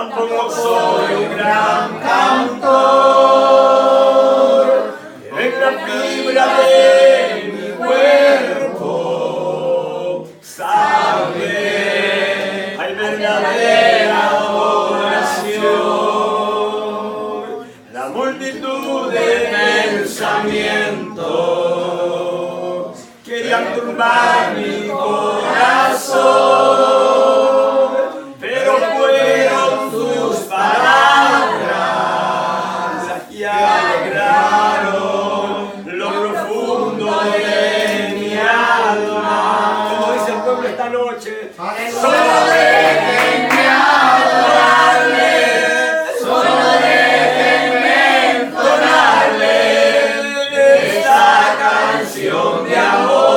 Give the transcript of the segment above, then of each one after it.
tampoco soy un gran cantor. En la fibra de mi cuerpo sabe, hay verdadera adoración. La multitud de pensamientos querían turbar mi corazón, pero fueron tus palabras las que alegraron lo profundo de mi alma. Como dice el pueblo esta noche, solo déjenme adorarle, solo déjenme entonarle esta canción de amor.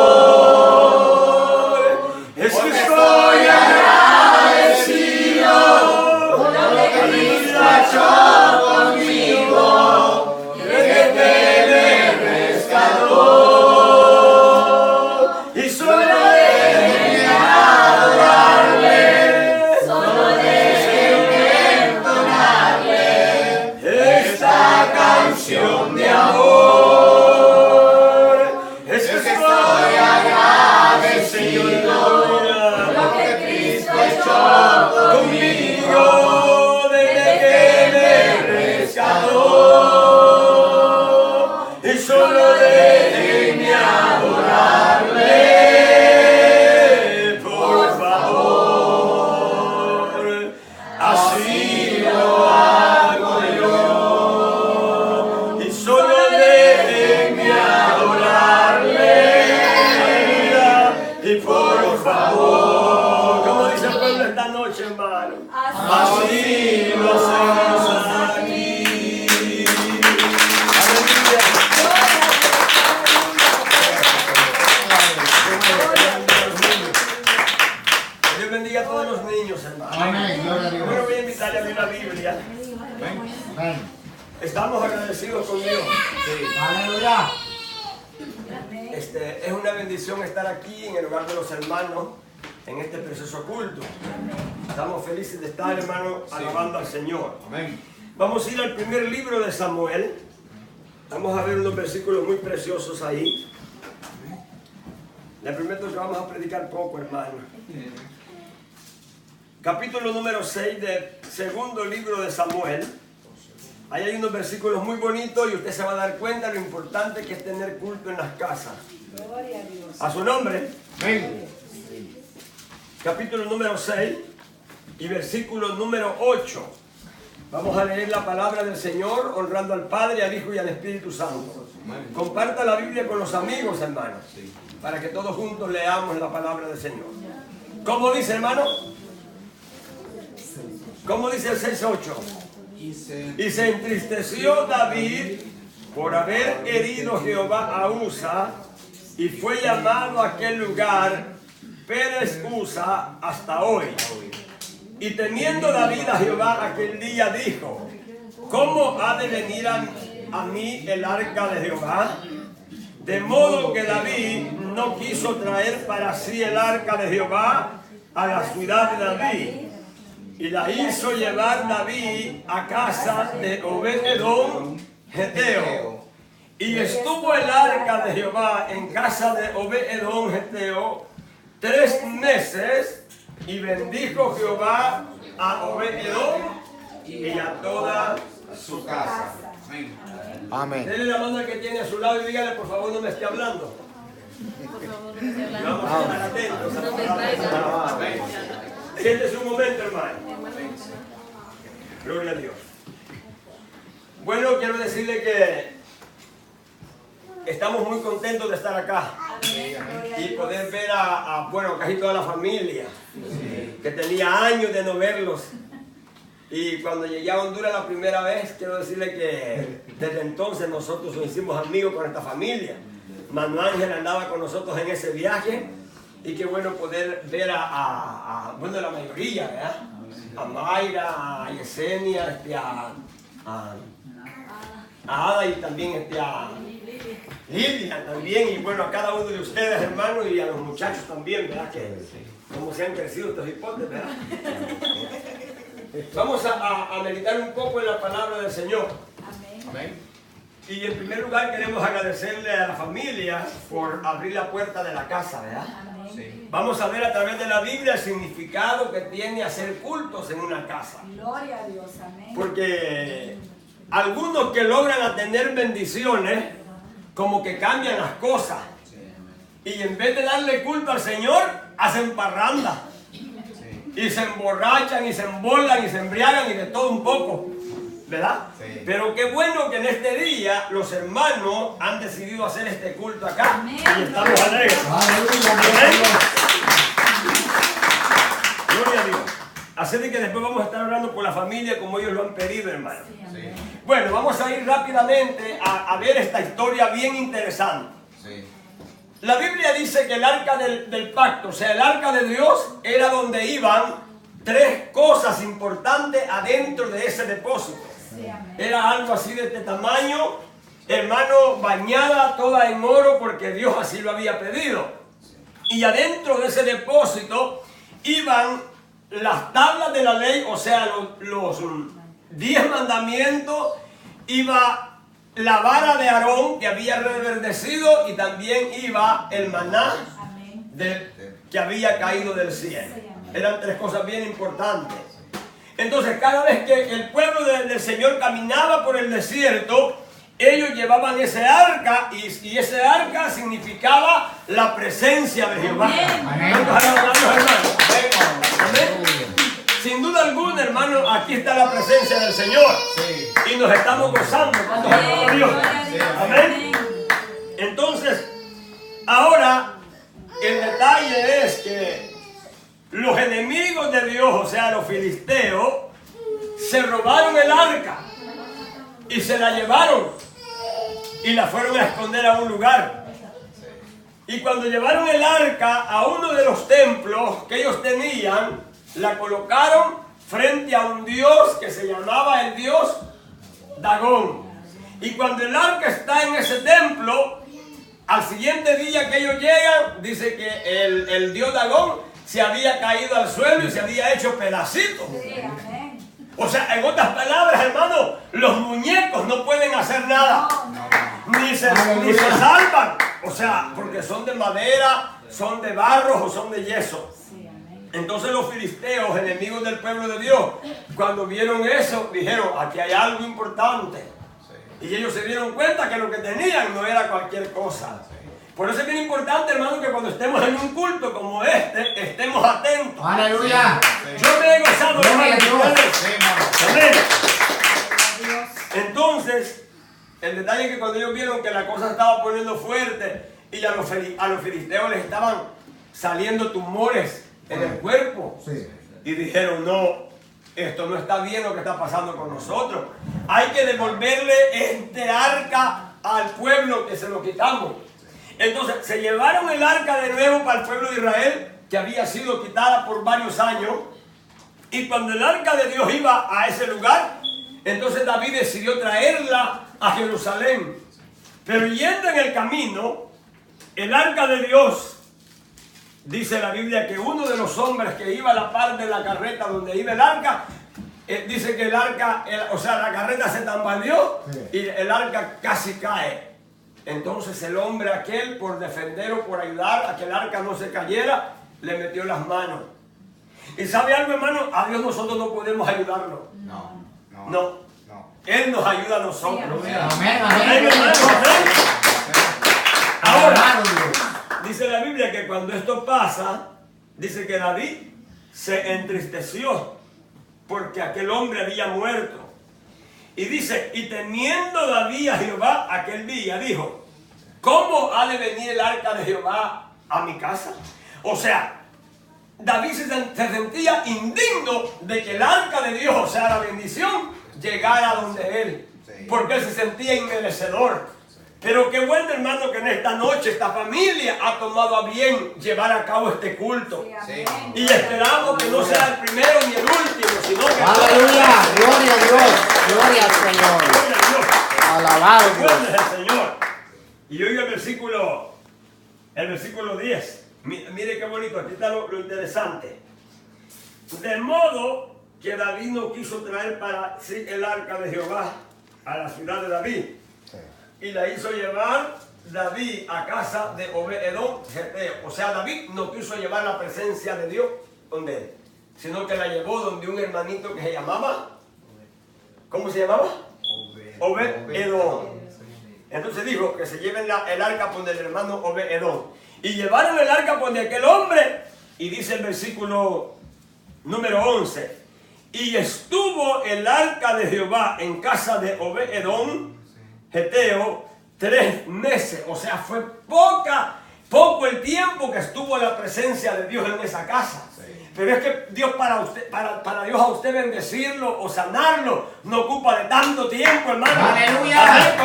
Es que estoy agradecido por lo que Cristo ha hecho conmigo, desde que me rescató. Y solo déjenme adorarle, solo déjenme entonarle esta canción de amor. Es que estoy agradecido por lo que Cristo ha hecho conmigo, desde que me rescató. Y solo déjenme adorarle, por favor. Así lo hago yo. Y solo déjenme adorarle, y por favor. Como dice el pueblo esta noche, hermano, así lo hacemos aquí. Dios bendiga a todos los niños, hermano. Amén. Gloria a Dios. Bueno, voy a invitarle a abrir la Biblia. Amén. Estamos agradecidos con Dios. Aleluya. Es una bendición estar aquí en el hogar de los hermanos en este precioso culto. Estamos felices de estar, hermano, alabando al Señor. Amén. Vamos a ir al primer libro de Samuel. Vamos a ver unos versículos muy preciosos ahí. Les prometo que vamos a predicar poco, hermano. Capítulo número 6 del segundo libro de Samuel. Ahí hay unos versículos muy bonitos y usted se va a dar cuenta de lo importante que es tener culto en las casas. Gloria a Dios. A su nombre. Amén. Capítulo número 6 y versículo número 8. Vamos a leer la palabra del Señor, honrando al Padre, al Hijo y al Espíritu Santo. Comparta la Biblia con los amigos, hermanos, para que todos juntos leamos la palabra del Señor. ¿Cómo dice, hermano? ¿Cómo dice el 6:8? Y se entristeció David por haber herido Jehová a Usa, y fue llamado a aquel lugar Pérez Usa hasta hoy. Y temiendo David a Jehová aquel día dijo: ¿cómo ha de venir a mí el arca de Jehová? De modo que David no quiso traer para sí el arca de Jehová a la ciudad de David, y la hizo llevar David a casa de Obed-Edom Geteo. Y estuvo el arca de Jehová en casa de Obed-Edom Geteo 3 meses, y bendijo Jehová a Obed-Edom y a toda su casa. Amén. Denle la mano al que tiene a su lado y dígale: por favor, no me esté hablando. Vamos a estar atentos a la palabra. Siéntese un momento, hermano. Gloria a Dios. Bueno, quiero decirle que estamos muy contentos de estar acá y poder ver bueno, casi toda la familia, que tenía años de no verlos. Y cuando llegué a Honduras la primera vez, quiero decirle que desde entonces nosotros nos hicimos amigos con esta familia. Manu Ángel andaba con nosotros en ese viaje, y qué bueno poder ver bueno, la mayoría, ¿verdad? A Mayra, a Yesenia, a Ada, y también a Lidia también, y bueno, a cada uno de ustedes, hermanos, y a los muchachos también, ¿verdad? Que como se han crecido estos hipotes, ¿verdad? Vamos a meditar un poco en la palabra del Señor. Amén. Y en primer lugar queremos agradecerle a la familia por abrir la puerta de la casa, ¿verdad? Sí. Vamos a ver a través de la Biblia el significado que tiene hacer cultos en una casa. Gloria a Dios, amén. Porque algunos que logran tener bendiciones, como que cambian las cosas. Y en vez de darle culto al Señor, hacen parranda. Y se emborrachan, y se embolan, y se embriagan, y de todo un poco. ¿Verdad? Sí. Pero qué bueno que en este día los hermanos han decidido hacer este culto acá. Amén. Y estamos alegres. Aleluya. Amén. Gloria a Dios. Así de que después vamos a estar orando por la familia como ellos lo han pedido, hermano. Sí, amén. Bueno, vamos a ir rápidamente a ver esta historia bien interesante. Sí. La Biblia dice que el arca del pacto, o sea, el arca de Dios, era donde iban tres cosas importantes adentro de ese depósito. Sí, amén. Era algo así de este tamaño, hermano, bañada toda en oro porque Dios así lo había pedido. Y adentro de ese depósito iban las tablas de la ley, o sea, los 10 mandamientos, iba la vara de Aarón que había reverdecido y también iba el maná Amén. que había caído del cielo. Sí, amén. Eran tres cosas bien importantes. Entonces, cada vez que el pueblo del Señor caminaba por el desierto, ellos llevaban ese arca y ese arca significaba la presencia de Jehová. Amén. ¿Cuántos alaban a Dios, hermano? Amén. Sin duda alguna, hermano, aquí está la presencia del Señor. Sí. Y nos estamos gozando. ¿Cuántos alaban a Amén. Dios? Gloria a Dios. Amén. Entonces, ahora, el detalle es que los enemigos de Dios, o sea, los filisteos, se robaron el arca y se la llevaron y la fueron a esconder a un lugar. Y cuando llevaron el arca a uno de los templos que ellos tenían, la colocaron frente a un dios que se llamaba el dios Dagón. Y cuando el arca está en ese templo, al siguiente día que ellos llegan, dice que el dios Dagón se había caído al suelo y se había hecho pedacitos. Sí, amén. O sea, en otras palabras, hermano, los muñecos no pueden hacer nada. Ni se salvan. O sea, porque son de madera, son de barro o son de yeso. Sí, amén. Entonces los filisteos, enemigos del pueblo de Dios, cuando vieron eso, dijeron, aquí hay algo importante. Y ellos se dieron cuenta que lo que tenían no era cualquier cosa. Por eso es bien importante, hermano, que cuando estemos en un culto como este, estemos atentos. Aleluya. Yo me he gozado, Gloria a hermano. Dios. Sí, hermano. Amén. Dios. Entonces, el detalle es que cuando ellos vieron que la cosa se estaba poniendo fuerte y a los filisteos les estaban saliendo tumores en el cuerpo, Sí. y dijeron, no, esto no está bien lo que está pasando con nosotros. Hay que devolverle este arca al pueblo que se lo quitamos. Entonces se llevaron el arca de nuevo para el pueblo de Israel, que había sido quitada por varios años. Y cuando el arca de Dios iba a ese lugar, entonces David decidió traerla a Jerusalén. Pero yendo en el camino, el arca de Dios, dice la Biblia que uno de los hombres que iba a la par de la carreta donde iba el arca, dice que el arca, o sea, la carreta se tambaleó y el arca casi cae. Entonces el hombre aquel, por defender o por ayudar a que el arca no se cayera, le metió las manos. ¿Y sabe algo, hermano? A Dios nosotros no podemos ayudarlo. No. No. Él nos ayuda a nosotros. Sí, Amén. Amén, Amén. hermano, amén. Ahora, Alabado Dios. dice la Biblia que cuando esto pasa, dice que David se entristeció porque aquel hombre había muerto. Y dice, y temiendo David a Jehová aquel día, dijo, ¿cómo ha de venir el arca de Jehová a mi casa? O sea, David se sentía indigno de que el arca de Dios, o sea, la bendición, llegara donde él. Porque él se sentía inmerecedor. Pero qué bueno, hermano, que en esta noche esta familia ha tomado a bien llevar a cabo este culto. Sí, amén. Y esperamos que no sea el primero ni el último, sino que... Aleluya. Gloria a Dios. Gloria al Señor. Gloria a Dios. Alabado Dios. Recuerdes al Señor. Y oiga el versículo 10. Mire qué bonito, aquí está lo interesante. De modo que David no quiso traer para sí el arca de Jehová a la ciudad de David. Y la hizo llevar David a casa de Obed-Edom, Geteo. O sea, David no quiso llevar la presencia de Dios donde él, sino que la llevó donde un hermanito que se llamaba, ¿cómo se llamaba? Obed-Edom. Entonces dijo que se lleven el arca por el hermano Obed-Edom. Y llevaron el arca por de aquel hombre. Y dice el versículo número 11. Y estuvo el arca de Jehová en casa de Obed-Edom, Geteo, 3 meses. O sea, fue poco el tiempo que estuvo la presencia de Dios en esa casa. Pero es que Dios para Dios a usted bendecirlo o sanarlo no ocupa de tanto tiempo, hermano. ¡Aleluya!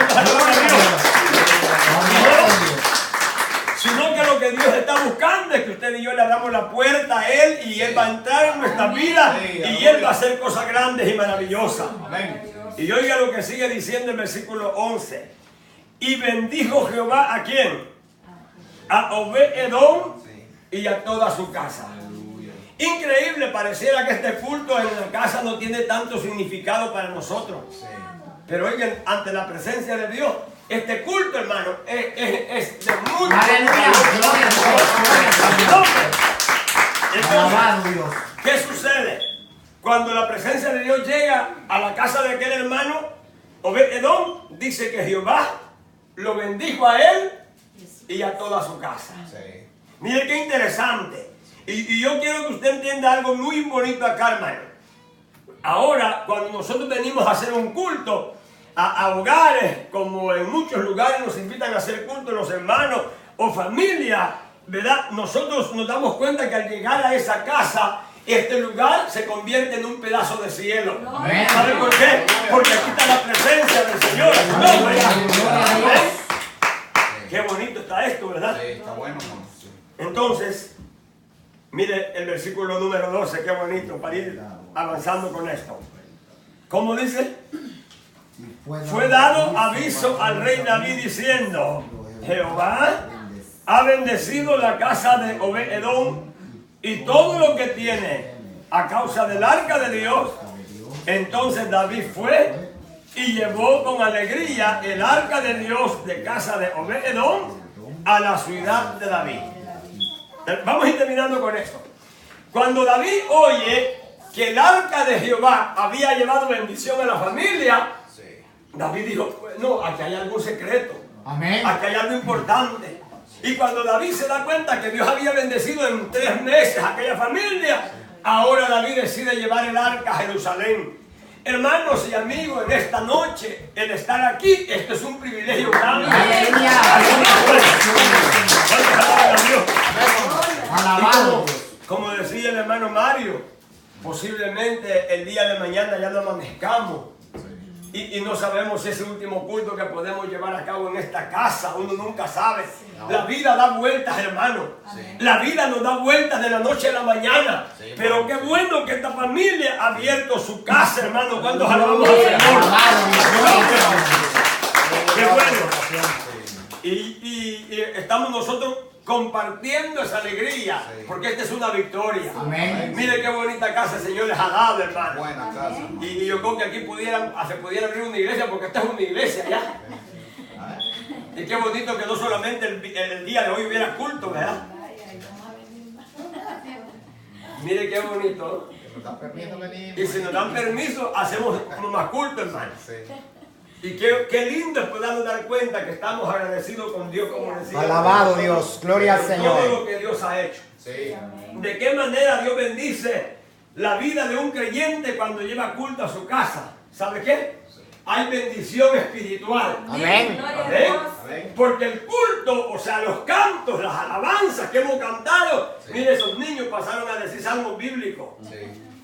Sino que lo que Dios está buscando es que usted y yo le abramos la puerta a Él y Él va a entrar en nuestra vida y Él va a hacer cosas grandes y maravillosas. Y oiga lo que sigue diciendo el versículo 11. Y bendijo Jehová ¿a quién? A Obed-Edom y a toda su casa. Increíble, pareciera que este culto en la casa no tiene tanto significado para nosotros. Pero oigan, ante la presencia de Dios, este culto, hermano, es de mucho. ¡Aleluya! Entonces, ¿qué sucede? Cuando la presencia de Dios llega a la casa de aquel hermano, Obed-Edom, dice que Jehová lo bendijo a él y a toda su casa. Mire qué interesante. Y yo quiero que usted entienda algo muy bonito acá, hermano. Ahora, cuando nosotros venimos a hacer un culto a hogares, como en muchos lugares nos invitan a hacer culto los hermanos o familia, ¿verdad? Nosotros nos damos cuenta que al llegar a esa casa, este lugar se convierte en un pedazo de cielo. ¿Sabe por qué? Porque aquí está la presencia del Señor. Qué bonito está esto, ¿verdad? Sí, está bueno. Entonces, mire el versículo número 12, qué bonito, para ir avanzando con esto. ¿Cómo dice? Fue dado aviso al rey David diciendo, Jehová ha bendecido la casa de Obed-Edom y todo lo que tiene a causa del arca de Dios. Entonces David fue y llevó con alegría el arca de Dios de casa de Obed-Edom a la ciudad de David. Vamos a ir terminando con esto. Cuando David oye que el arca de Jehová había llevado bendición a la familia, David dijo, no, aquí hay algún secreto. Amén. Aquí hay algo importante. Y cuando David se da cuenta que Dios había bendecido en 3 meses a aquella familia, ahora David decide llevar el arca a Jerusalén. Hermanos y amigos, en esta noche, el estar aquí, esto es un privilegio grande. Alabado. Como decía el hermano Mario, posiblemente el día de mañana ya no amanezcamos. Y no sabemos si ese último culto que podemos llevar a cabo en esta casa, uno nunca sabe. La vida da vueltas, hermano. La vida nos da vueltas de la noche a la mañana. Pero qué bueno que esta familia ha abierto su casa, hermano. ¿Cuántos alabamos al Señor? Qué bueno. Y estamos nosotros compartiendo esa alegría, porque esta es una victoria. Amén. Mire qué bonita casa el Señor les ha dado, hermano. Buena casa. Y yo creo que aquí se pudiera abrir una iglesia, porque esta es una iglesia ya. Y qué bonito que no solamente el día de hoy hubiera culto, ¿verdad? Mire qué bonito. Y si nos dan permiso, hacemos más culto, hermano. Y qué lindo es podernos dar cuenta que estamos agradecidos con Dios, como decía. Alabado Dios, gloria al por Señor. todo lo que Dios ha hecho. De qué manera Dios bendice la vida de un creyente cuando lleva culto a su casa. ¿Sabe qué? Hay bendición espiritual. Amén. Amén. Porque el culto, o sea, los cantos, las alabanzas que hemos cantado, mire, esos niños pasaron a decir salmos bíblicos.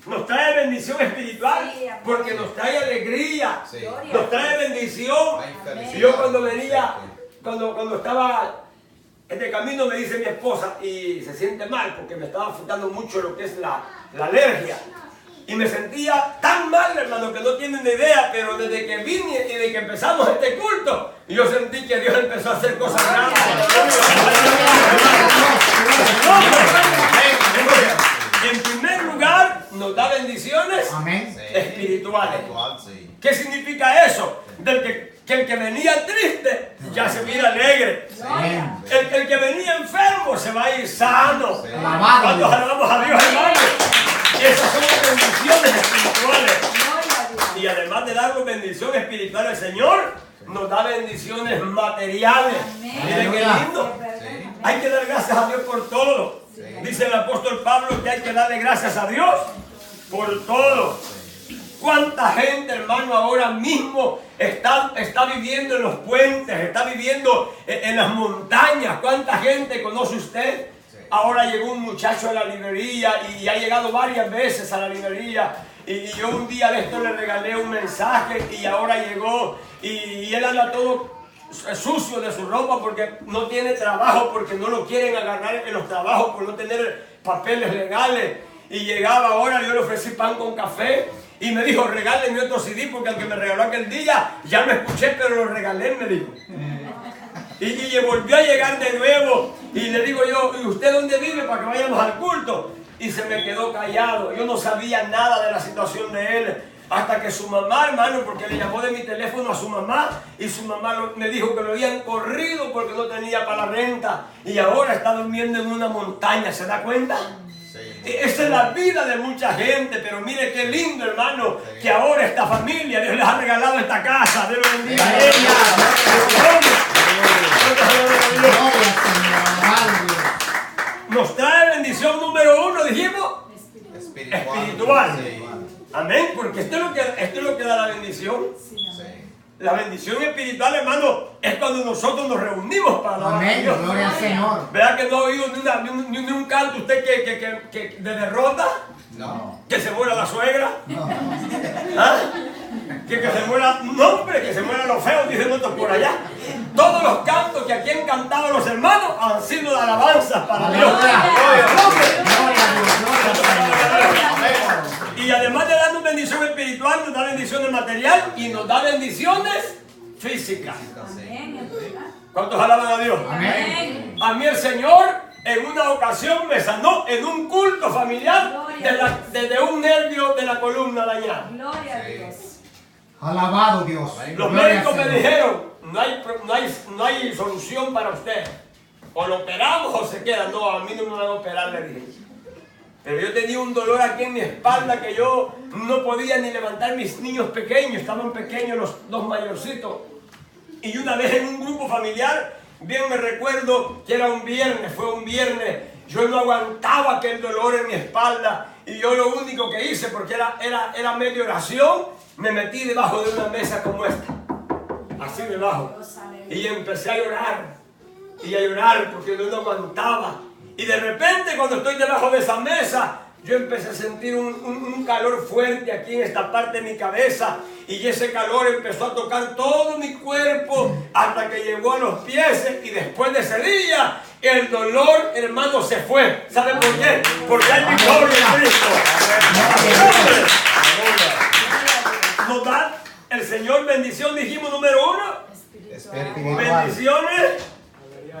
Nos trae bendición espiritual porque nos trae alegría, nos trae bendición. Y yo cuando venía, cuando estaba de camino, me dice mi esposa, y se siente mal porque me estaba afectando mucho lo que es la alergia. Y me sentía tan mal, hermano, que no tienen ni idea, pero desde que vine y de que empezamos este culto, yo sentí que Dios empezó a hacer cosas grandes. En primer lugar, nos da bendiciones Amén. espirituales. Sí. ¿Qué significa eso? Que el que venía triste ya se mira alegre. Amén. El que venía enfermo se va a ir sano. Alabado Cuando Dios. alabamos a Dios, hermanos, esas son las bendiciones espirituales. Gloria a Dios. Y además de darnos bendición espiritual, el Señor nos da bendiciones materiales. Amén. Miren qué lindo. Hay que dar gracias a Dios por todo. Dice el apóstol Pablo que hay que darle gracias a Dios por todo. ¿Cuánta gente, hermano, ahora mismo está viviendo en los puentes, está viviendo en las montañas? ¿Cuánta gente conoce usted? Ahora llegó un muchacho a la librería y ha llegado varias veces a la librería. Y yo un día de esto le regalé un mensaje y ahora llegó y él anda todo sucio de su ropa porque no tiene trabajo, porque no lo quieren agarrar en los trabajos por no tener papeles legales. Y llegaba ahora, yo le ofrecí pan con café y me dijo, regálenme otro CD porque al que me regaló aquel día ya lo escuché, pero lo regalé, me dijo. Y volvió a llegar de nuevo y le digo yo, ¿y usted dónde vive para que vayamos al culto? Y se me quedó callado, yo no sabía nada de la situación de él. Hasta que su mamá, hermano, porque le llamó de mi teléfono a su mamá y su mamá me dijo que lo habían corrido porque no tenía para la renta y ahora está durmiendo en una montaña, ¿se da cuenta? Esa es la vida de mucha gente, pero mire qué lindo, hermano, que ahora esta familia, Dios les ha regalado esta casa, Dios los bendiga a ella. Gloria, Señor. Alabado Dios. Nos trae bendición número 1, dijimos, espiritual. Sí. Amén, porque esto es lo que da la bendición. La bendición espiritual, hermano, es cuando nosotros nos reunimos para alabar a Amén. Dios. Gloria al Señor. ¿Verdad que no ha oído ni un canto usted que de derrota? No. Que se muera la suegra. No. ¿Ah? Que se muera, no hombre, que se mueran los feos, dicen otros por allá. Todos los cantos que aquí han cantado los hermanos han sido de alabanza para Dios. Aleluya. Gloria al nombre. Gloria a Dios. Gloria al Señor. Y además de darnos bendición espiritual, nos da bendiciones material y nos da bendiciones físicas. Amén. ¿Cuántos alaban a Dios? Amén. A mí el Señor en una ocasión me sanó en un culto familiar desde un nervio de la columna dañada. Gloria a Dios. Alabado Dios. Los Gloria al médicos me Señor. dijeron, no hay solución para usted. O lo operamos o se queda. No, a mí no me van a operar, le dije. Pero yo tenía un dolor aquí en mi espalda que yo no podía ni levantar mis niños pequeños. Estaban pequeños los dos mayorcitos. Y una vez en un grupo familiar, bien me recuerdo que era un viernes, fue un viernes. Yo no aguantaba aquel dolor en mi espalda. Y yo lo único que hice, porque era medio oración, me metí debajo de una mesa como esta. Así debajo. Y empecé a llorar. Y a llorar porque yo no aguantaba. Y de repente cuando estoy debajo de esa mesa, yo empecé a sentir un calor fuerte aquí en esta parte de mi cabeza. Y ese calor empezó a tocar todo mi cuerpo hasta que llegó a los pies. Y después de ese día, el dolor, hermano, se fue. ¿Sabe por qué? Porque hay victoria en Cristo. Nos da el Señor bendición, dijimos número 1. Espiritual. Bendiciones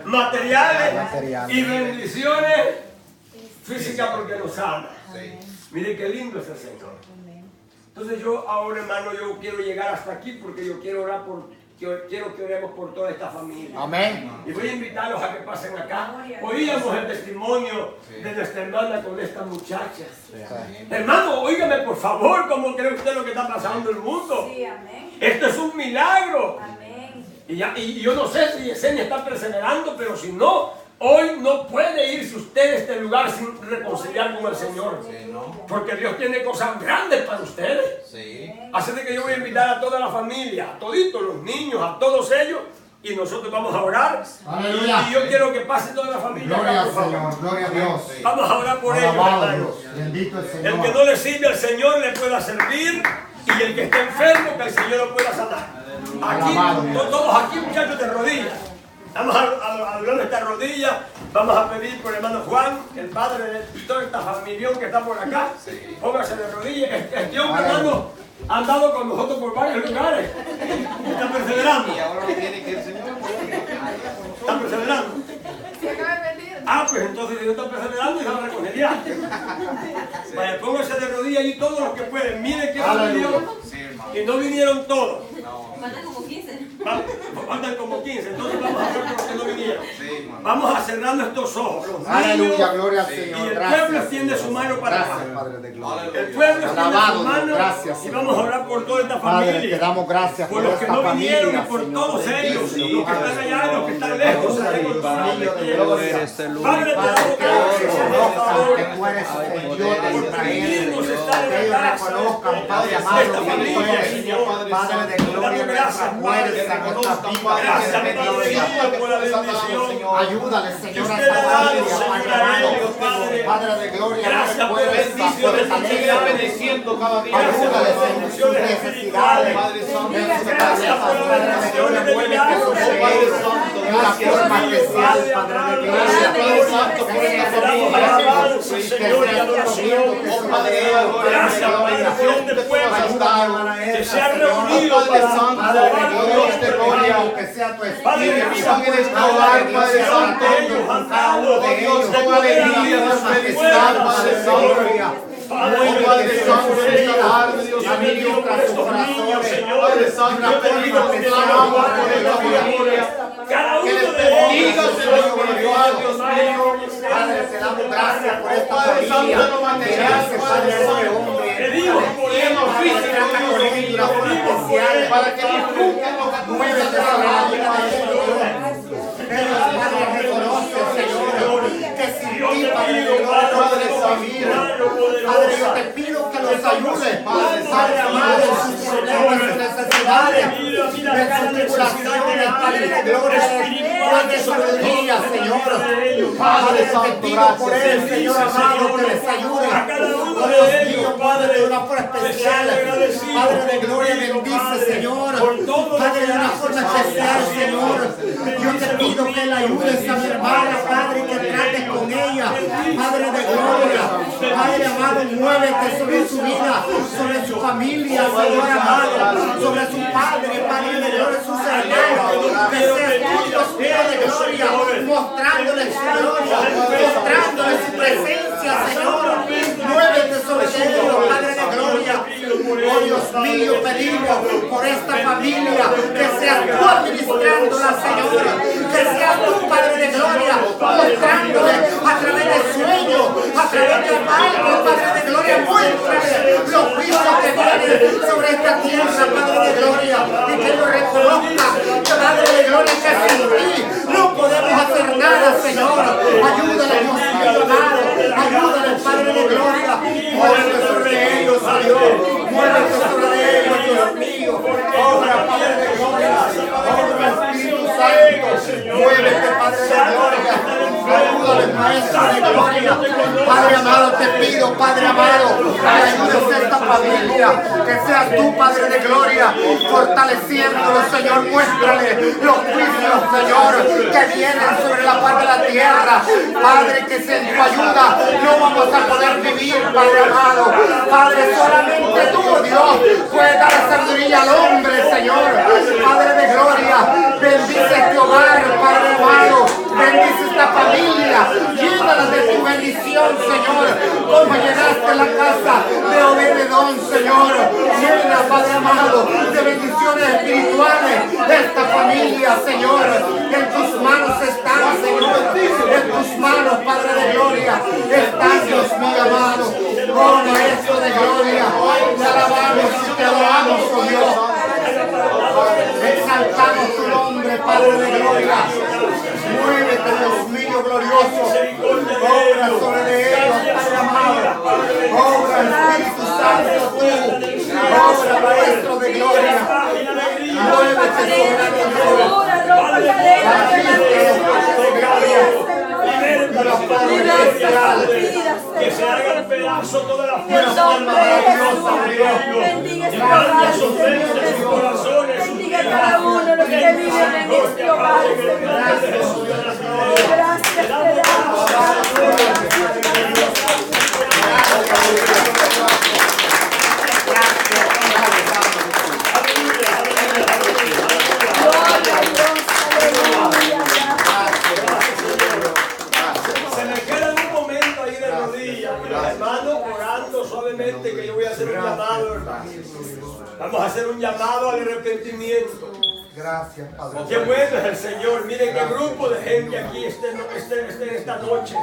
materiales y bendiciones físicas porque nos sana. Mire qué lindo es el Señor. Entonces yo ahora, hermano, yo quiero llegar hasta aquí porque yo quiero orar quiero que oremos por toda esta familia. Amén. Y voy a invitarlos a que pasen acá. Oíamos el testimonio de nuestra hermana con esta muchacha. Hermano, óigame por favor, ¿cómo cree usted lo que está pasando en el mundo? Sí, amén. Esto es un milagro. Amén. Y yo no sé si Yesenia está perseverando, pero si no, hoy no puede irse usted de este lugar sin reconciliar con el Señor. Porque Dios tiene cosas grandes para ustedes. Así de que yo voy a invitar a toda la familia, a toditos los niños, a todos ellos, y nosotros vamos a orar. Aleluya. Y yo quiero que pase toda la familia Gloria acá, al por favor. Señor. Gloria a Dios. Vamos a orar por ellos, Alabado hermanos. Dios. Bendito el El que Señor. no le sirve al Señor le pueda servir, y el que esté enfermo, que el Señor lo pueda sanar. Aquí, Alabado Dios. todos aquí, muchachos, de rodillas. Vamos a hablar de esta rodilla. Vamos a pedir por el hermano Juan, el padre de toda esta familia que está por acá. Póngase de rodillas. Este hombre, hermano, ha andado con nosotros por varios lugares. Está perseverando. Y ahora lo tiene que el Señor. Está perseverando. Ah, pues entonces Dios está perseverando y se va a reconciliar. Vaya, pónganse de rodillas y todos los que pueden. Miren que Dios. Y no vinieron todos. Faltan como 15. Faltan como 15. Entonces vamos a ver por los que no vinieron. Vamos a cerrar nuestros ojos. Los Aleluya, niños gloria al y Señor. el Gracias, pueblo extiende su mano para Gracias, abajo. Padre de gloria. El pueblo extiende Alabado su Dios, mano gracias, y Señor. vamos a orar por toda esta Padre, familia. te damos gracias Por por los que esta no vinieron y familia, por Señor. todos ellos, los que están allá y los que están lejos. Padre de gloria. Padre, te Padre, damos que ellos gracias. reconozcan que tú eres el Dios de Israel. Que ellos reconozcan, Padre amado, que tú eres, Padre de gloria, nuestra fuerza, nuestra vida, Gracias, Padre de gloria. Padre, por la bendición. Ayúdale, Señor, a Usted esta le ha dado, familia, Señor, Padre a amado. ellos, Padre. Padre de gloria, Gracias por fuerza, bendición de fortaleza. bendeciendo cada día. Ayúdale, Señor, sus necesidades. Padre Santo, Gracias por la Padre de gloria, bendición de muévete sobre Padre ellos. Santo, De una forma especial, Padre de gloria. Padre Santo, por esta familia. Señor, y adoración. Gracias por la bendición del pueblo que se ha reunido para Dios te gloria, aunque sea tu espíritu, Padre, vivan en esta hogar, Padre Santo. cada uno de ellos, con alegría, prosperidad, Padre Santo. Padre Santo, en esta tarde, Dios mío, ministra sus corazones, Padre Santo, yo te pido que te amo por esta familia. cada Que uno les de bendiga, ellos. Señor espiritual, Dios mío. Padre, te damos gracias por esta Padre Santo, familia, no material, gracias, Padre, Padre hombre, Santo. Pedimos por ellos, trata con ellos de una forma especial, Para que disfruten lo que tú muévete nos has sobre la dado, vida de Padre. ellos, Padre, reconoce, Señor, que sin ti, Padre, de gloria, Padre no Santo. vivir. Padre, yo te pido que los ayudes, Padre amado, en sus problemas, sus necesidades, en sus tribulaciones, Padre de gloria, Padre de sabiduría, Señor. Padre, te pido por él, Señor amado, que les ayude. Oh Dios mío, Padre, de una forma especial. Padre de gloria, bendice, Señor. Padre, de una forma especial, Señor. Yo te pido que le ayudes a mi hermana, Padre, que trates con ella. Padre de gloria, Padre amado, muévete sobre su vida, sobre su familia, Señor amado, sobre su padre, Padre de gloria, sus hermanos. Que seas tú, Dios mío de gloria, mostrándole su gloria, mostrándole su presencia, Señor. Muévete sobre ellos, Padre de gloria. Oh Dios mío, pedimos por esta familia, que seas tú administrándola, Señor. Que seas tú, Padre de gloria, mostrándole a través de sueños, a través de algo, Padre de gloria, muéstrale los juicios que vienen sobre esta tierra, Padre de gloria, y que lo reconozca, Padre de gloria, que sin ti no podemos hacer nada, Señor. Ayúdale, Dios mío, amado, ayúdale, Padre de gloria, muévete sobre ellos, Señor, muévete sobre ellos, Dios mío, obra, Padre de gloria, obra, Espíritu Santo, muévete, Padre de gloria, ayúdale, Maestro de gloria, Padre amado, te pido, Padre amado, que ayudes a esta familia, que seas tú, Padre de gloria, fortaleciéndolo, Señor, muéstrale los juicios, Señor, que vienen sobre la paz de la tierra, Padre, que sin tu ayuda no vamos a poder vivir, Padre amado, Padre, solamente tú, Dios, puedes dar sabiduría al hombre, Señor, Padre de gloria, bendice este hogar, Padre amado, bendice esta familia, llévala de tu bendición, Señor, como llegaste a la casa de Obededón, Señor, llena, Padre amado, de bendiciones espirituales esta familia, Señor, en tus manos están, Señor, en tus manos, Padre de gloria, están, Dios mío amado, oh Maestro de gloria, te alabamos y te adoramos, oh Dios, exaltamos tu nombre, Padre de gloria, muévete, Dios mío glorioso, obra sobre ellos, Padre amado, obra Espíritu Santo tú, obra Maestro de gloria, muévete sobre ellos, que se hagan pedazos toda la Y el fuerza nombre de Jesús. bendiga Bendiga esta casa, Señor Jesús. Bendiga a cada uno de los que viven en este hogar, Señor Jesús. Gracias te damos. Gloria a Dios, aleluya. Vamos a hacer un llamado al arrepentimiento. Gracias, Padre. Qué bueno es el Señor. Miren qué grupo de gente aquí esté esta noche.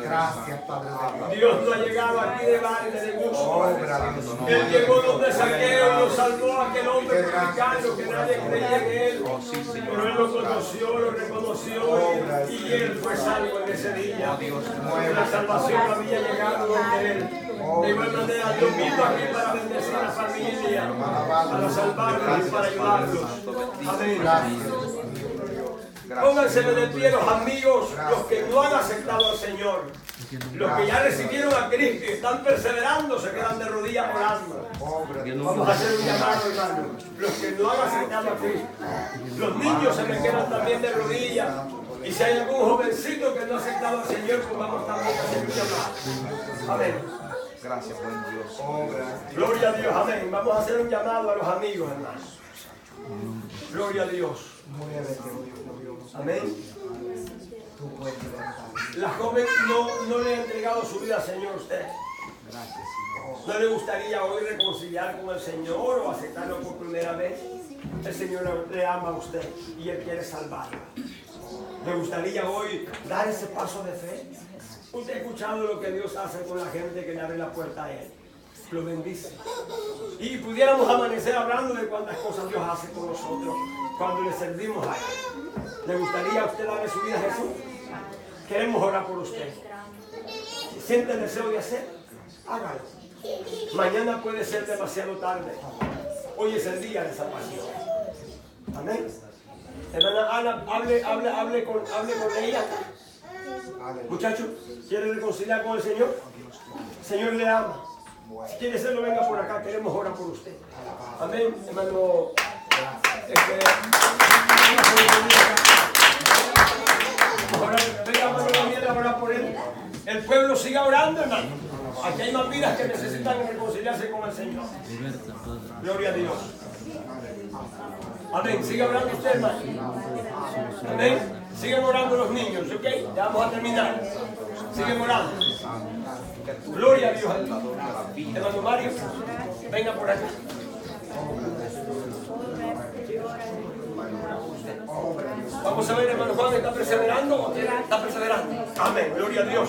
Gracias, Padre. Dios no ha llegado aquí de baile, de gusto. Obra, Él llegó donde Saqueo, lo salvó a aquel hombre publicano que nadie creía en él. Pero él lo conoció, lo reconoció y él fue salvo en ese día. La salvación había llegado donde él. De igual manera, Dios vino aquí para bendecir a la familia, para salvarlos y para ayudarlos. Amén. Pónganse de pie los amigos, los que no han aceptado al Señor. Los que ya recibieron a Cristo y están perseverando, se quedan de rodillas orando. Vamos a hacer un llamado, hermano. Los que no han aceptado a Cristo. Los niños se me quedan también de rodillas. Y si hay algún jovencito que no ha aceptado al Señor, pues vamos también a hacer un llamado. Amén. Gracias, buen Dios. Gloria a Dios, amén. Vamos a hacer un llamado a los amigos, hermanos. Gloria a Dios. Amén. La joven no le ha entregado su vida al Señor a usted. ¿No le gustaría hoy reconciliar con el Señor o aceptarlo por primera vez? El Señor le ama a usted y Él quiere salvarlo. ¿Le gustaría hoy dar ese paso de fe? Usted ha escuchado lo que Dios hace con la gente que le abre la puerta a Él. Lo bendice. Y pudiéramos amanecer hablando de cuántas cosas Dios hace con nosotros cuando le servimos a Él. ¿Le gustaría a usted darle su vida a Jesús? Queremos orar por usted. Si siente el deseo de hacer, hágalo. Mañana puede ser demasiado tarde. Hoy es el día de salvación. Amén. Hermana Ana, hable con ella. Muchachos, ¿quiere reconciliar con el Señor? El Señor le ama. Si quiere hacerlo, venga por acá. Queremos orar por usted. Amén, hermano. Venga, hermano, a orar por él. El pueblo siga orando, hermano. Aquí hay más vidas que necesitan reconciliarse con el Señor. Gloria a Dios. Amén. Siga orando usted, hermano. Amén. Sigan orando los niños, ¿ok? Ya vamos a terminar. Siguen orando. Gloria a Dios. Hermano Mario, venga por acá. Vamos a ver, hermano Juan, ¿está perseverando? ¿Está perseverando? Amén. Gloria a Dios.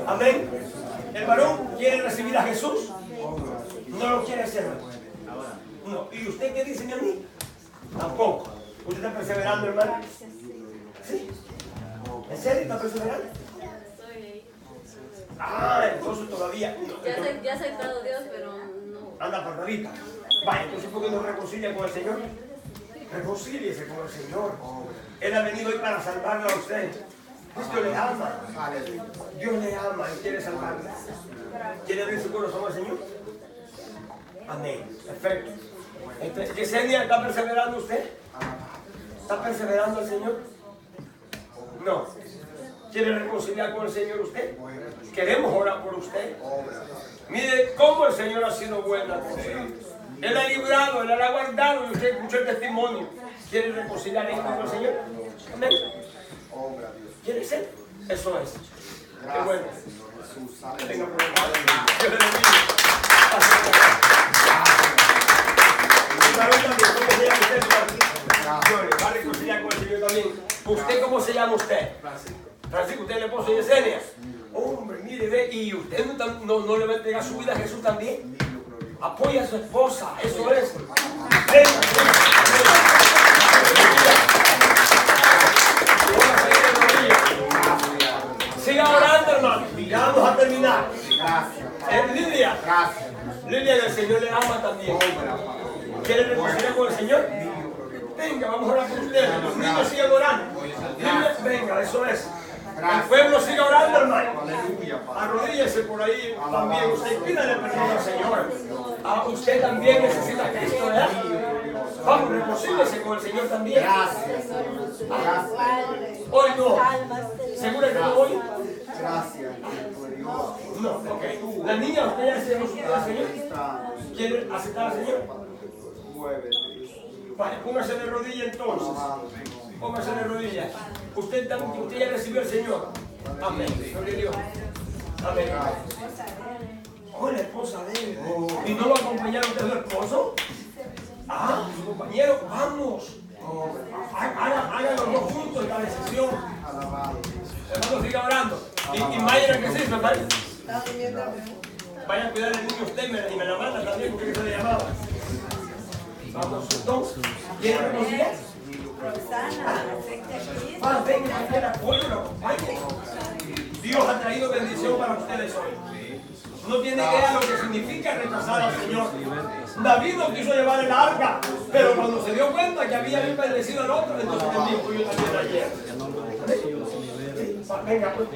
Amén. ¿El varón quiere recibir a Jesús? No lo quiere hacer. No. ¿Y usted qué dice, mi amigo? Tampoco. ¿Usted está perseverando, hermano? ¿Sí? ¿En serio está perseverando? Entonces todavía no. Ya ha aceptado a Dios, pero no. Anda paradita. Vaya, entonces ¿por qué no reconcilia con el Señor? Reconcíliese con el Señor. Él ha venido hoy para salvarlo a usted. Dios le ama. Dios le ama y quiere salvarlo. ¿Quiere abrir su corazón al Señor? Amén. Perfecto. ¿Yesenia, está perseverando usted? ¿Está perseverando el Señor? No. ¿Quiere reconciliar con el Señor usted? Queremos orar por usted. Mire cómo el Señor ha sido bueno con usted. Él ha librado, Él ha guardado y usted escuchó el testimonio. ¿Quiere reconciliar con el Señor? Amén. ¿Quiere ser? Eso es. Qué bueno. Venga por acá. Dios le bendiga. Va a reconciliar con el Señor también. ¿Usted cómo se llama usted? Francisco, ¿usted es el esposo de Yesenia? Hombre, mire, ve, y usted no le va a entregar su vida a Jesús también. Apoya a su esposa, eso es. Siga orando, hermano. Ya vamos a terminar. Lidia. Lidia, el Señor le ama también. ¿Quiere reconciliar con el Señor? Venga, vamos a orar por ustedes. Los niños sigan orando. Venga, eso es. El pueblo sigue orando, hermano. Arrodíllese por ahí también. Usted pídale perdón al Señor. Usted también necesita a Cristo, ¿verdad? Vamos, reconcíliese con el Señor también. Gracias. Hoy no. ¿Segura que no hoy? Gracias. No, ok. La niña, ¿usted ya se reconcilió al Señor? ¿Quiere aceptar al Señor? Vale, póngase de rodillas entonces. Póngase de rodillas. Usted ya recibió al Señor. Amén. Gloria a Dios. Amén. Oh, la esposa de él. ¿Y no lo acompañaron de su esposo? compañero, vamos. Hagan los dos juntos la decisión. Hermano, siga orando. Y Mayra, ¿qué es eso, hermano? Vayan a cuidar al niño usted y me la manda también porque se le llamaba. Vamos entonces. ¿Quieren reconciliar? Venga, que el apoyo lo acompañe. Dios ha traído bendición para ustedes hoy. No tiene idea lo que significa rechazar al Señor. David no quiso llevar el arca, pero cuando se dio cuenta que había bendecido al otro, entonces él dijo, yo también ayer. Venga, pues.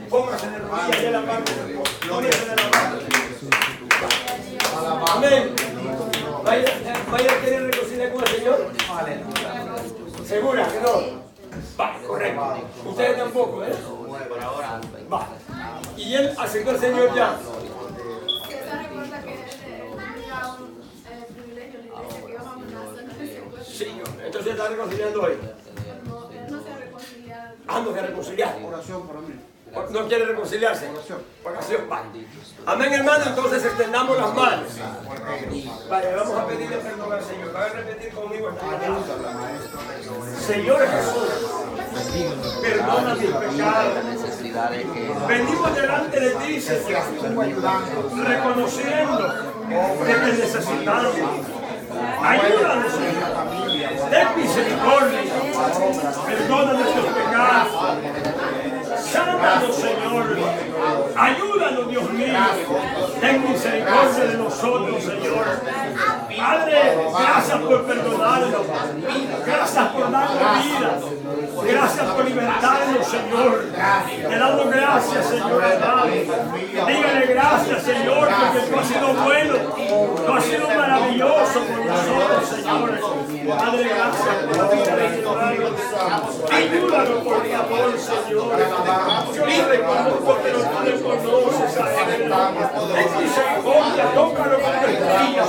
Póngase de rodillas y en la parte de Dios. Póngase de la mano. Amén. ¿Vaya quiere reconciliar con el Señor? ¿Segura que no? Vale, correcto. Ustedes tampoco, ¿eh? Vale. Y él aceptó al Señor ya. Sí, entonces está reconciliando hoy. No se reconciliar. Oración para mí. No quiere reconciliarse. Oración. Vale. Amén, hermano. Entonces extendamos las manos. Vale, vamos a pedirle perdón al Señor. Va a repetir conmigo esta mañana. Señor Jesús, perdona mis pecados. Venimos delante de ti, Señor, reconociendo que te necesitamos. Ayúdanos, Señor. Ten misericordia. Perdona nuestros pecados. Sálvanos, Señor. Ayúdanos, Dios mío. Ten misericordia de nosotros, Señor. Padre, gracias por perdonarnos. Gracias por darnos vida. Gracias por libertarnos, Señor. Te damos gracias, Señor amado. Dígale gracias, Señor, porque tú has sido bueno. Tú has sido maravilloso por nosotros, Señor. Padre, gracias por la vida de tu hermano. Ayúdanos, por favor, Señor. Yo le reconozco que no tú le conoces a Él. En misericordia, tócalo con tu espíritu,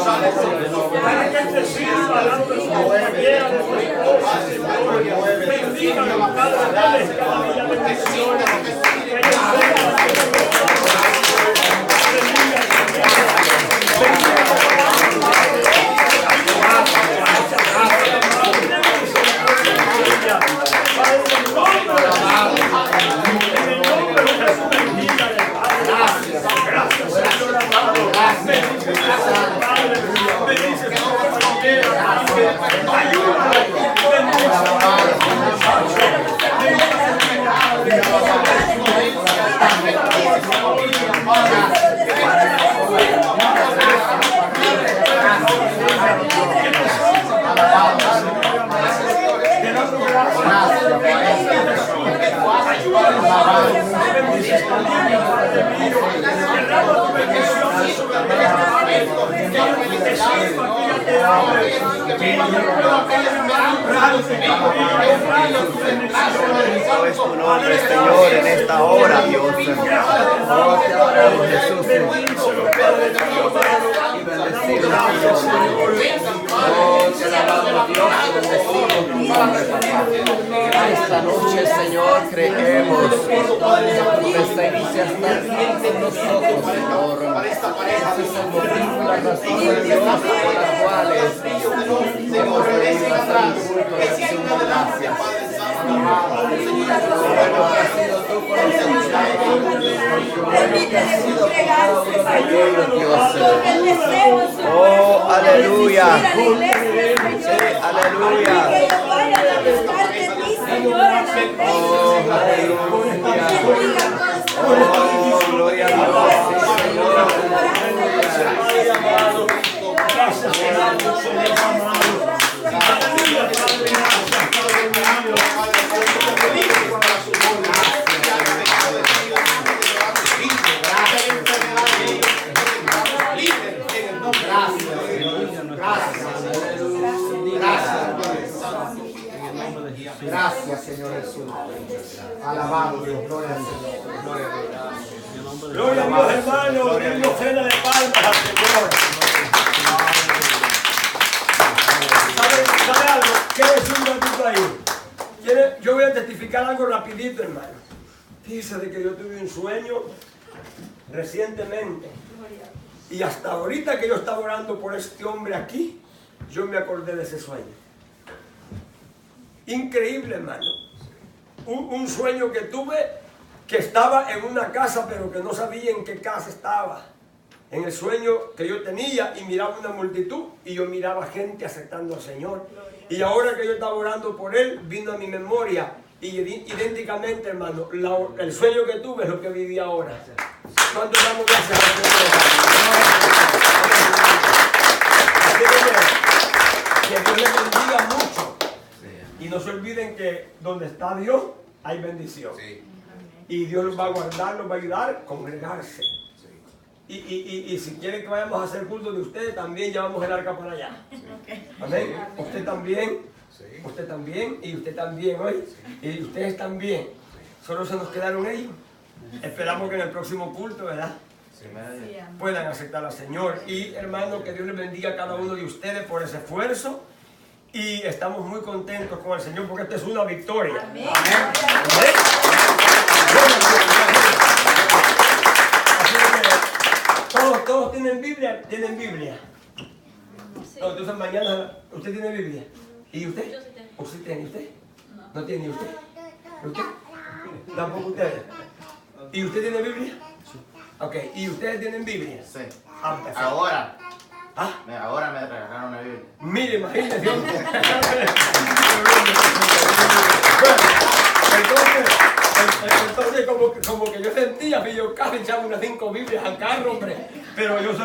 para que Él te sirva dando su compañera de tu esposa, Señor. Bendígalo, Padre, dale cada día bendiciones. Que ellos sean Señor, en esta hora, Dios, oh, te adoramos, Jesús, y bendecimos, oh, te alabamos, Dios, y bendecimos tu nombre, papá. Esta noche, Señor, creemos que esta inicia estar bien con nosotros, Señor. Ese es el motivo, la razón de Dios por las cuales hemos venido a hacer un culto de acción de gracias. Oh, aleluya. Aleluya. Oh, aleluya. Oh, gloria a Dios, Señor. Gracias, Gracias, Señor Jesús. Alabado Dios, gloria al Señor. Gloria a Dios. Gloria a Dios, hermano. Denle ofrenda de palmas al Señor. ¿Sabe algo? Quédese un ratito ahí. Yo voy a testificar algo rapidito, hermano. Dice de que yo tuve un sueño recientemente. Y hasta ahorita que yo estaba orando por este hombre aquí, yo me acordé de ese sueño. Increíble, hermano. Un sueño que tuve, que estaba en una casa, pero que no sabía en qué casa estaba. En el sueño que yo tenía, y miraba una multitud, y yo miraba gente aceptando al Señor. Y ahora que yo estaba orando por él, vino a mi memoria, y idénticamente, hermano, el sueño que tuve es lo que viví ahora. ¿Cuánto damos gracias al Señor? Que Dios les bendiga mucho. Y no se olviden que donde está Dios, hay bendición. Y Dios los va a guardar, los va a ayudar a congregarse. Y si quieren que vayamos a hacer culto de ustedes, también llevamos el arca para allá. Amén. Usted también, y usted también hoy, y ustedes también. Solo se nos quedaron ellos. Esperamos que en el próximo culto, ¿verdad?, puedan aceptar al Señor. Y hermano, que Dios les bendiga a cada uno de ustedes por ese esfuerzo. Y estamos muy contentos con el Señor porque esta es una victoria. Amén. Amén. Todos tienen Biblia. ¿Tienen Biblia? Sí. No, entonces mañana, ¿usted tiene Biblia? ¿Y usted? Yo sí tengo. ¿Usted tiene? ¿Usted? ¿No tiene usted? ¿Usted? ¿Tampoco ustedes? ¿Y usted tiene Biblia? Ok, ¿y ustedes tienen Biblia? Sí. Ah, perfecto. Ahora. ¿Ah? Ahora me regalaron una Biblia. Mire, imagínese. Entonces como que yo sentía que yo casi echaba unas 5 Biblias al carro, hombre. Pero yo se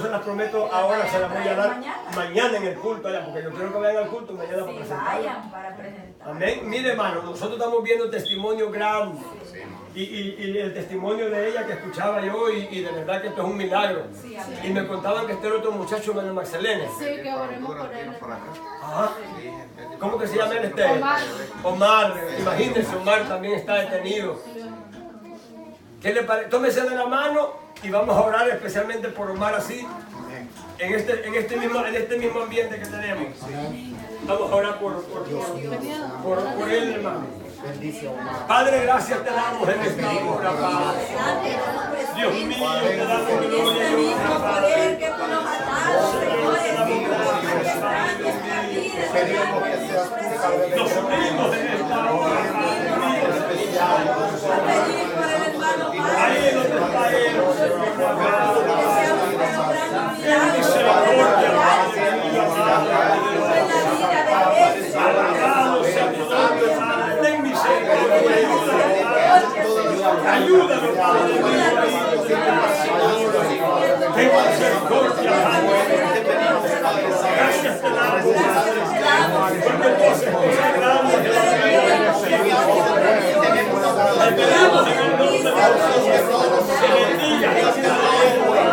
las prometo ahora, se las voy a dar mañana en el culto allá, porque yo quiero que vayan al culto mañana para presentar. Vayan para presentar. Amén. Mire, hermano, nosotros estamos viendo testimonio grande. Y el testimonio de ella que escuchaba yo, y de verdad que esto es un milagro. Y me contaban que este era otro muchacho, hermano Marcelene. Sí, que oremos por él. Ajá. ¿Cómo que se llama él? Omar. Imagínense, Omar también está detenido. ¿Qué le parece? Tómese de la mano y vamos a orar especialmente por Omar así, en este mismo ambiente que tenemos. Vamos a orar por él, hermano. Padre, gracias te damos en esta hora, Padre. Dios mío, te damos gloria y honra, Padre. Nos unimos en esta hora, Padre. Ahí donde está él, Señor, amado. En misericordia, Padre, alabado sea tu nombre, Padre. Ten misericordia, ayúdanos, Padre. Ten misericordia, Padre. Gracias te damos, Padre. Porque tú haces cosas grandes en la vida de los hijos. Te pedimos en el nombre de Jesús que bendiga esta vida de él.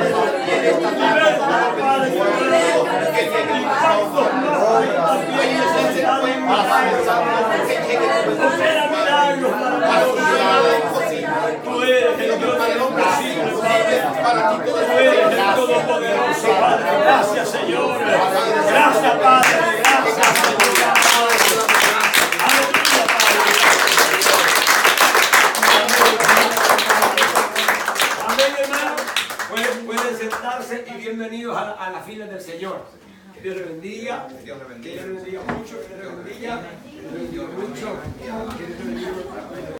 Liberta, Padre, y cuantos más hay también necesidad de mi Padre. Opera milagros para todos. Tú eres el Dios del imposible, Padre. Tú eres el Todopoderoso, Padre. Gracias, Señor. Gracias, Padre. Gracias, Señor. Aleluya, Padre. Amén, hermano. Pueden sentarse y bienvenidos a la fila del Señor. Que Dios les bendiga. Que Dios les bendiga mucho. Que Dios les bendiga mucho. Que Dios les bendiga.